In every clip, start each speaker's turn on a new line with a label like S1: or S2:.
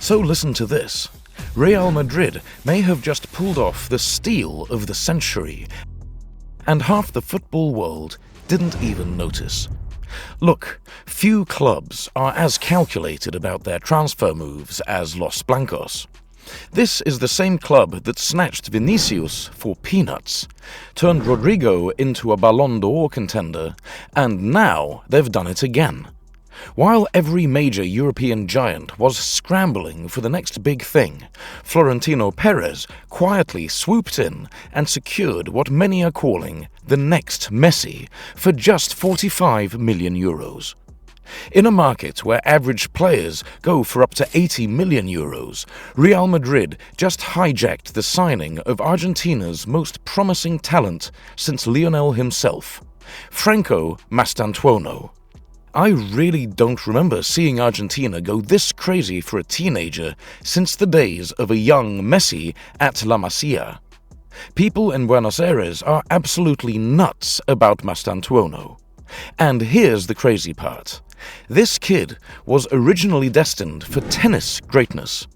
S1: So listen to this. Real Madrid may have just pulled off the steal of the century, and half the football world didn't even notice. Look, few clubs are as calculated about their transfer moves as Los Blancos. This is the same club that snatched Vinicius for peanuts, turned Rodrigo into a Ballon d'Or contender, and now they've done it again. While every major European giant was scrambling for the next big thing, Florentino Perez quietly swooped in and secured what many are calling the next Messi for just 45 million euros. In a market where average players go for up to 80 million euros, Real Madrid just hijacked the signing of Argentina's most promising talent since Lionel himself, Franco Mastantuono. I really don't remember seeing Argentina go this crazy for a teenager since the days of a young Messi at La Masia. People in Buenos Aires are absolutely nuts about Mastantuono. And here's the crazy part. This kid was originally destined for tennis greatness.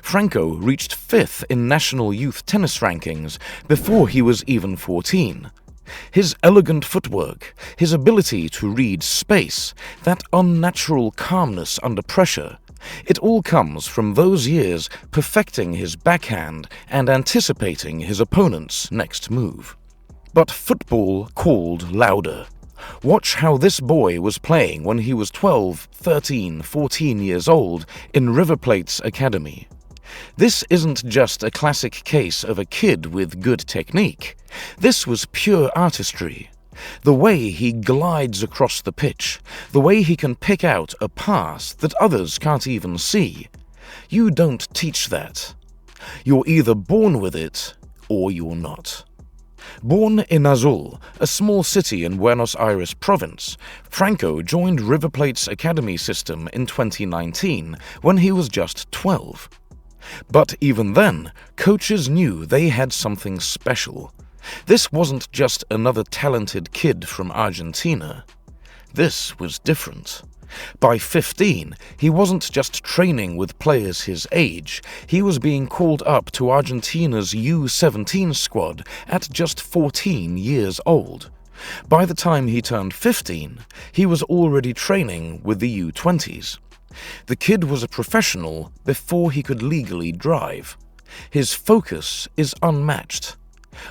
S1: Franco reached 5th in national youth tennis rankings before he was even 14. His elegant footwork, his ability to read space, that unnatural calmness under pressure, it all comes from those years perfecting his backhand and anticipating his opponent's next move. But football called louder. Watch how this boy was playing when he was 12, 13, 14 years old in River Plate's academy. This isn't just a classic case of a kid with good technique. This was pure artistry. The way he glides across the pitch, the way he can pick out a pass that others can't even see. You don't teach that. You're either born with it or you're not. Born in Azul, a small city in Buenos Aires province, Franco joined River Plate's academy system in 2019 when he was just 12. But even then, coaches knew they had something special. This wasn't just another talented kid from Argentina. This was different. By 15, he wasn't just training with players his age, he was being called up to Argentina's U17 squad at just 14 years old. By the time he turned 15, he was already training with the U20s. The kid was a professional before he could legally drive. His focus is unmatched.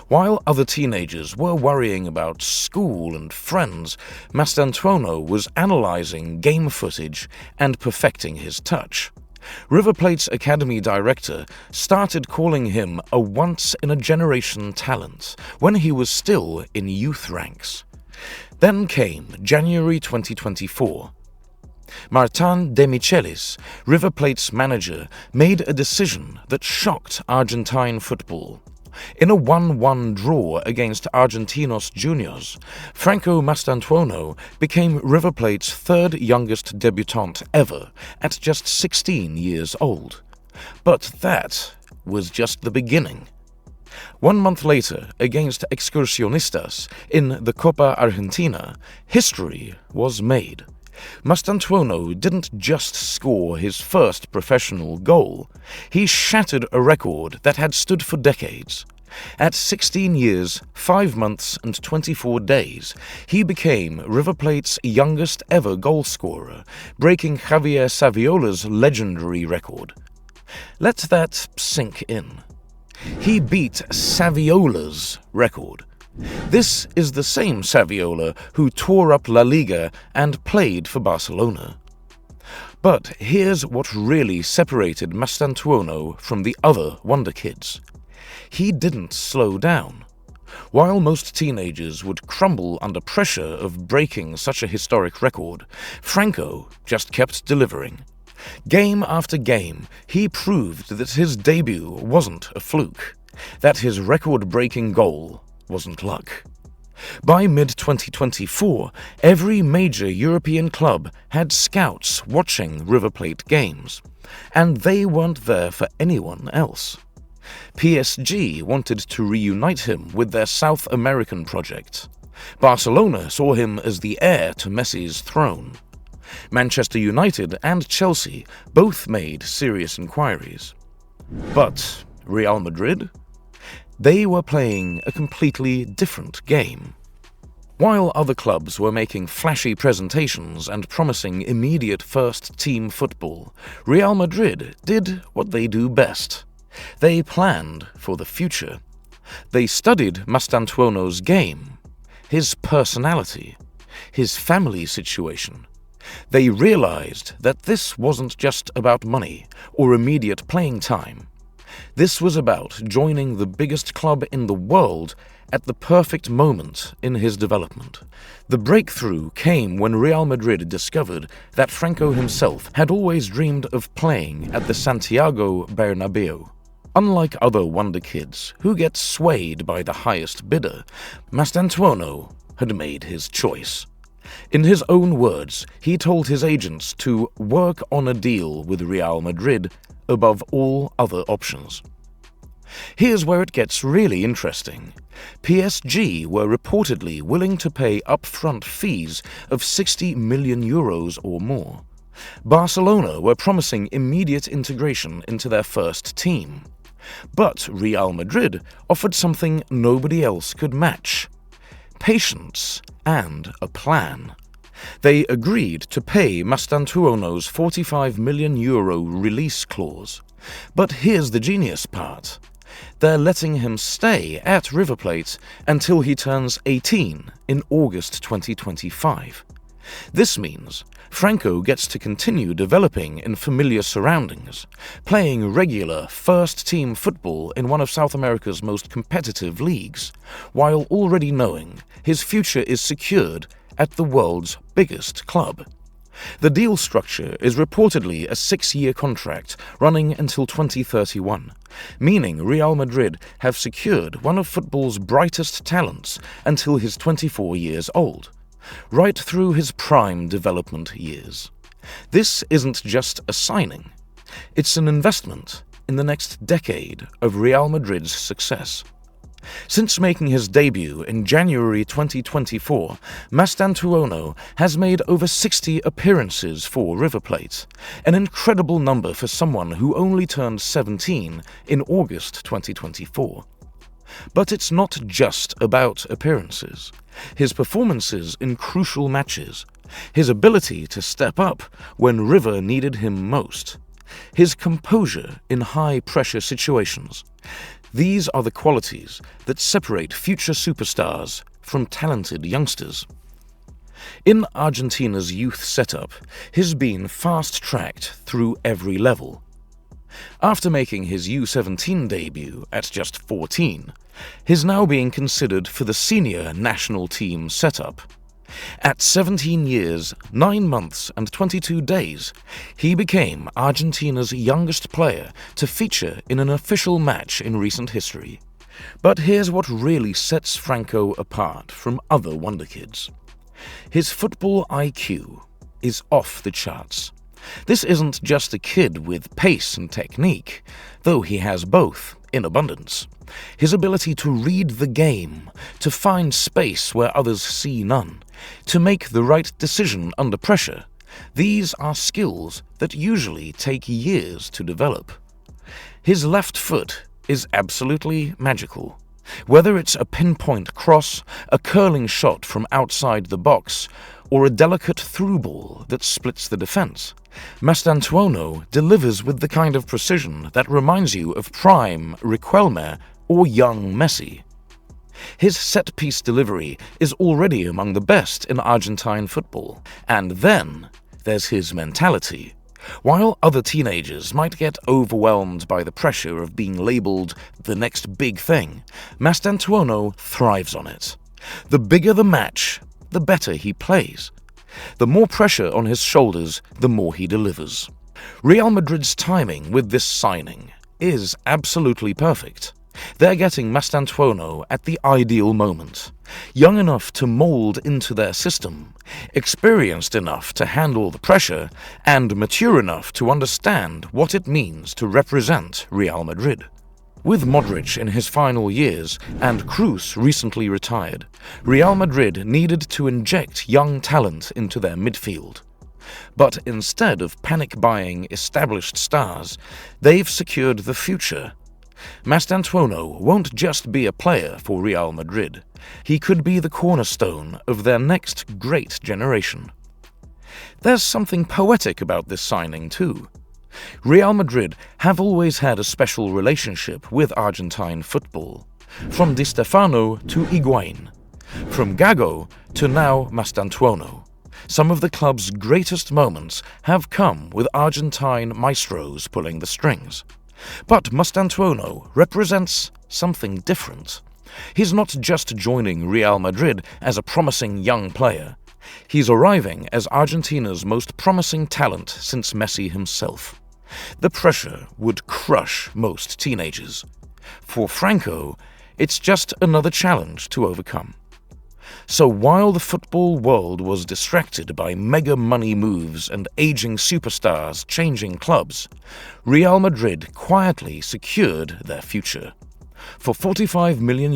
S1: While other teenagers were worrying about school and friends, Mastantuono was analyzing game footage and perfecting his touch. River Plate's academy director started calling him a once-in-a-generation talent when he was still in youth ranks. Then came January 2024. Martin de Michelis, River Plate's manager, made a decision that shocked Argentine football. In a 1-1 draw against Argentinos Juniors, Franco Mastantuono became River Plate's third youngest debutant ever at just 16 years old. But that was just the beginning. 1 month later, against Excursionistas in the Copa Argentina, history was made. Mastantuono didn't just score his first professional goal, he shattered a record that had stood for decades. At 16 years, 5 months and 24 days, he became River Plate's youngest ever goalscorer, breaking Javier Saviola's legendary record. Let that sink in. He beat Saviola's record. This is the same Saviola who tore up La Liga and played for Barcelona. But here's what really separated Mastantuono from the other wonder kids. He didn't slow down. While most teenagers would crumble under pressure of breaking such a historic record, Franco just kept delivering. Game after game, he proved that his debut wasn't a fluke, that his record-breaking goal wasn't luck. By mid-2024, every major European club had scouts watching River Plate games, and they weren't there for anyone else. PSG wanted to reunite him with their South American project. Barcelona saw him as the heir to Messi's throne. Manchester United and Chelsea both made serious inquiries. But Real Madrid? They were playing a completely different game. While other clubs were making flashy presentations and promising immediate first-team football, Real Madrid did what they do best. They planned for the future. They studied Mastantuono's game, his personality, his family situation. They realized that this wasn't just about money or immediate playing time. This was about joining the biggest club in the world at the perfect moment in his development. The breakthrough came when Real Madrid discovered that Franco himself had always dreamed of playing at the Santiago Bernabeu. Unlike other wonder kids who get swayed by the highest bidder, Mastantuono had made his choice. In his own words, he told his agents to work on a deal with Real Madrid above all other options. Here's where it gets really interesting. PSG were reportedly willing to pay upfront fees of 60 million euros or more. Barcelona were promising immediate integration into their first team. But Real Madrid offered something nobody else could match: patience and a plan. They agreed to pay Mastantuono's 45 million euro release clause. But here's the genius part. They're letting him stay at River Plate until he turns 18 in August 2025. This means Franco gets to continue developing in familiar surroundings, playing regular first-team football in one of South America's most competitive leagues, while already knowing his future is secured at the world's biggest club. The deal structure is reportedly a 6-year contract running until 2031, meaning Real Madrid have secured one of football's brightest talents until he's 24 years old, right through his prime development years. This isn't just a signing, it's an investment in the next decade of Real Madrid's success. Since making his debut in January 2024, Mastantuono has made over 60 appearances for River Plate, an incredible number for someone who only turned 17 in August 2024. But it's not just about appearances. His performances in crucial matches, his ability to step up when River needed him most, his composure in high-pressure situations. These are the qualities that separate future superstars from talented youngsters. In Argentina's youth setup, he's been fast-tracked through every level. After making his U17 debut at just 14, he's now being considered for the senior national team setup. At 17 years, 9 months and 22 days, he became Argentina's youngest player to feature in an official match in recent history. But here's what really sets Franco apart from other wonder kids. His football IQ is off the charts. This isn't just a kid with pace and technique, though he has both in abundance. His ability to read the game, to find space where others see none, to make the right decision under pressure, these are skills that usually take years to develop. His left foot is absolutely magical. Whether it's a pinpoint cross, a curling shot from outside the box, or a delicate through ball that splits the defense, Mastantuono delivers with the kind of precision that reminds you of prime Riquelme or young Messi. His set-piece delivery is already among the best in Argentine football, and then there's his mentality. While other teenagers might get overwhelmed by the pressure of being labeled the next big thing, Mastantuono thrives on it. The bigger the match, the better he plays. The more pressure on his shoulders, the more he delivers. Real Madrid's timing with this signing is absolutely perfect. They're getting Mastantuono at the ideal moment, young enough to mold into their system, experienced enough to handle the pressure, and mature enough to understand what it means to represent Real Madrid. With Modric in his final years and Kroos recently retired, Real Madrid needed to inject young talent into their midfield. But instead of panic-buying established stars, they've secured the future. Mastantuono won't just be a player for Real Madrid. He could be the cornerstone of their next great generation. There's something poetic about this signing too. Real Madrid have always had a special relationship with Argentine football, from Di Stefano to Higuain, from Gago to now Mastantuono. Some of the club's greatest moments have come with Argentine maestros pulling the strings. But Mastantuono represents something different. He's not just joining Real Madrid as a promising young player. He's arriving as Argentina's most promising talent since Messi himself. The pressure would crush most teenagers. For Franco, it's just another challenge to overcome. So while the football world was distracted by mega money moves and aging superstars changing clubs, Real Madrid quietly secured their future. For €45 million,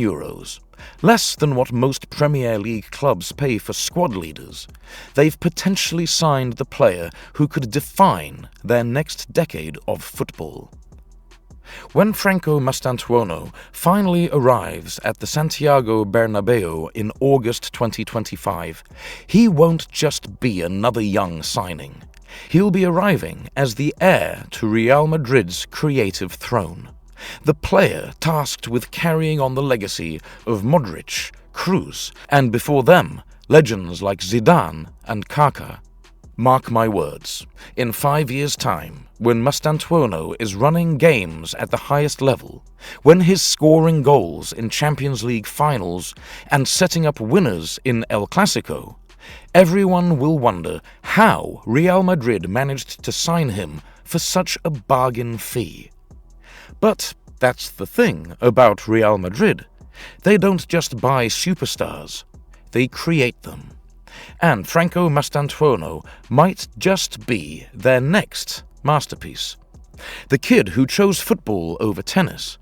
S1: less than what most Premier League clubs pay for squad leaders, they've potentially signed the player who could define their next decade of football. When Franco Mastantuono finally arrives at the Santiago Bernabeu in August 2025, he won't just be another young signing. He'll be arriving as the heir to Real Madrid's creative throne, the player tasked with carrying on the legacy of Modric, Kroos, and before them, legends like Zidane and Kaká. Mark my words, in 5 years' time, when Mastantuono is running games at the highest level, when he's scoring goals in Champions League finals and setting up winners in El Clasico, everyone will wonder how Real Madrid managed to sign him for such a bargain fee. But that's the thing about Real Madrid. They don't just buy superstars, they create them. And Franco Mastantuono might just be their next masterpiece. The kid who chose football over tennis,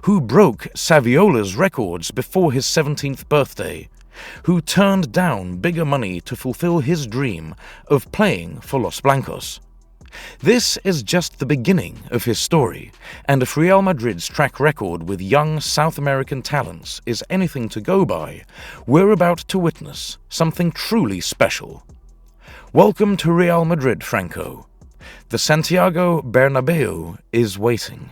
S1: who broke Saviola's records before his 17th birthday, who turned down bigger money to fulfill his dream of playing for Los Blancos. This is just the beginning of his story, and if Real Madrid's track record with young South American talents is anything to go by, we're about to witness something truly special. Welcome to Real Madrid, Franco. The Santiago Bernabeu is waiting.